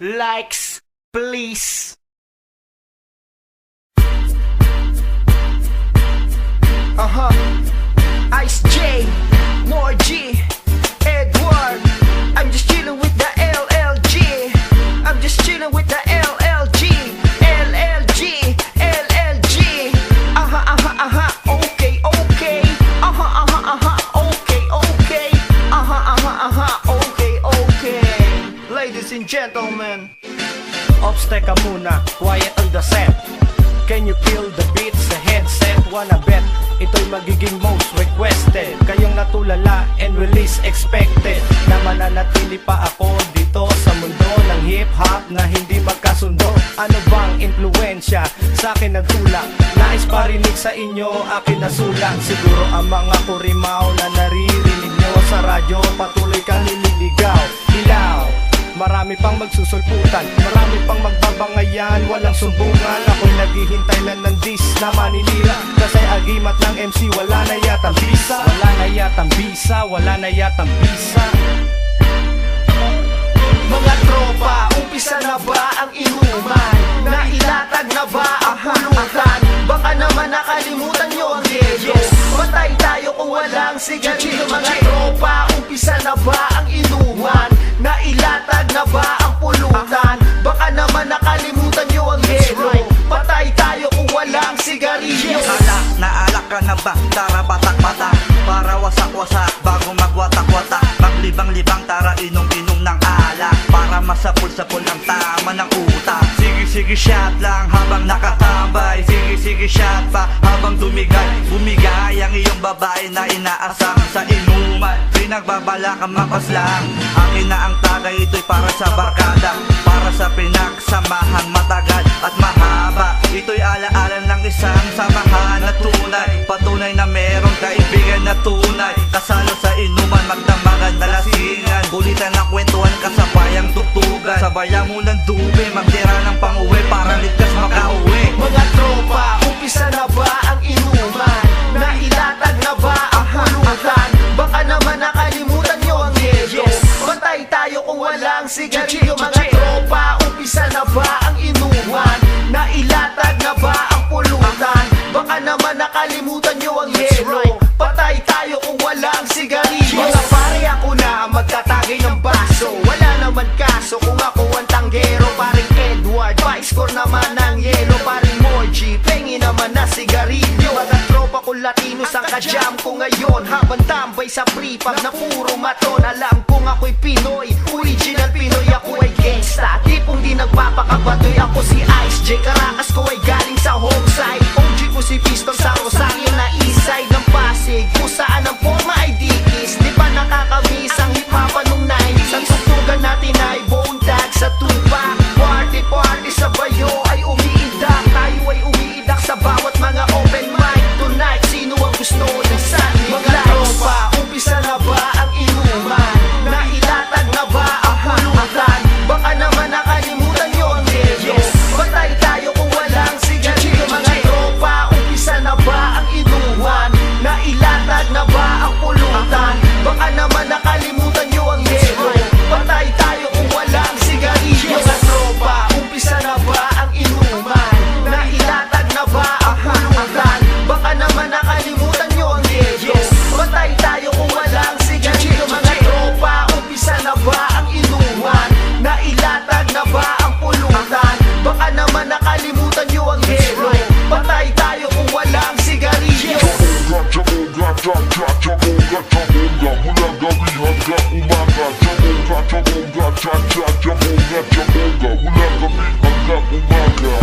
likes, please. Ice J, More G, Edward. I'm just chillin' with the LLG. I'm just chillin' with the LLG. LLG, LLG. Okay, okay. Okay, okay. Okay, okay. Ladies and gentlemen, Ops, teka muna, quiet on the set. Can you kill the beat sa headset? Wanna bet, ito'y magiging most requested. Kayong natulala and release expected na mananatili pa ako dito sa mundo ng hip-hop na hindi magkasundo. Ano bang impluensya sa akin nagtulak? Nais parinig sa inyo, akin nasulat. Siguro ang mga kurimaw na naririnig nyo sa radyo, patuloy kang nililigaw. Hilaw, marami pang magsusulputan, marami pang magbabangayan, walang sumbungan. Ako'y naghihintay lang ng dis na manilira. Kasi agimat ng MC, wala na yatang bisa. Wala na yatang bisa, wala na yatang bisa. mga tropa, umpisa na ba ang inuman? Nailatag na ba ang pulutan? Baka naman nakalimutan nyo ang yelo. Patay tayo kung walang sigarilyo. Mga tropa, umpisa na ba ang inuman? Nailatag na ba ang pulutan? Baka naman nakalimutan nyo ang yelo. Patay tayo kung walang sigarilyo. Naalak ka na ba? Tara batak-batak, para wasak-wasak bago magwatak-watak. Paglibang-libang tara inom-inom ng alak, para masapul-sapul ang tama ng utak. Sige-sige shot lang habang nakatambay, sige-sige shot pa habang dumigay. Bumigay ang iyong babae na inaasam sa inuman. Pinagbabala kang mapaslang, akin na ang tagay, ito'y para sa barkada, para sa pinagsamahan matagal at mahaba. Ito'y alaala ng isang samahan na tunay, patunay na merong kaibigan na tunay. Kasalo sa inuman, magdamagan na lasingan, kulitan ng kwentuhan, kasabayang tuktugan. Sabayan mo ng dube, magtira ng pang-uwi para ligtas makauwi. Mga tropa, umpisa na ba ang inuman? Nailatag na ba ang pulutan? Baka naman nakalimutan nyo ang yelo. Patay tayo kung walang sigarilyo. Mga tropa, umpisa na ba ang inuman? Nailatag na ba ang pulutan? Baka naman nakalimutan nyo ang yelo. Patay tayo kung walang sigarilyo. Mga pare, ako na ang magtatagay ng baso. Wala naman kaso kung ako ang tanggero. Paring Edward, pa-score naman ng yelo. Paring Moji, pengi naman na sigarilyo. Mga tropa ko Latinos ang kajam ko ngayon, habang tambay sa prepab na puro maton. Alam kong ako'y Pinoy, original Pinoy. Ako ay gangsta, tipong di nagpapakabatoy. Ako si Ice J, Caracas ko ay galing sa home side. OG ko si Pistol sa Rosario na east side ng Pasig, kung saan ang forma ay dikis. Di ba nakakamiss ang hip-hop nung 90s? Ang tugtugan natin ay bone tag sa tupa. Party party sa bayo ay umiidak, tayo ay umiidak sa bawat mga open mic. Tonight, sino ang gusto ng sunny lights? Mga tropa, umpisa na ba ang inuman? Nailatag na ba ang pulutan? Baka naman nakalimutan nyo ang yelo. Patay tayo kung walang sigarilyo. Mga tropa, umpisa na ba ang inuman? Nailatag na ba ang pulutan? Baka naman nakalimutan nyo ang yelo. Patay tayo kung walang sigarilyo. Mga tropa, umpisa na ba ang inuman? Nailatag na ba ang pulutan? Baka naman nakalimutan nyo ang yelo. Patay tayo kung walang sigarilyo. Mga tropa, umpisa na ba ang inuman? Nailatag na ba ang pulutan? Baka naman nakalimutan nyo ang yelo. Patay tayo kung walang sigarilyo. Jamunga, mula gabi hanggang umaga. Jamunga, mula gabi hanggang umaga.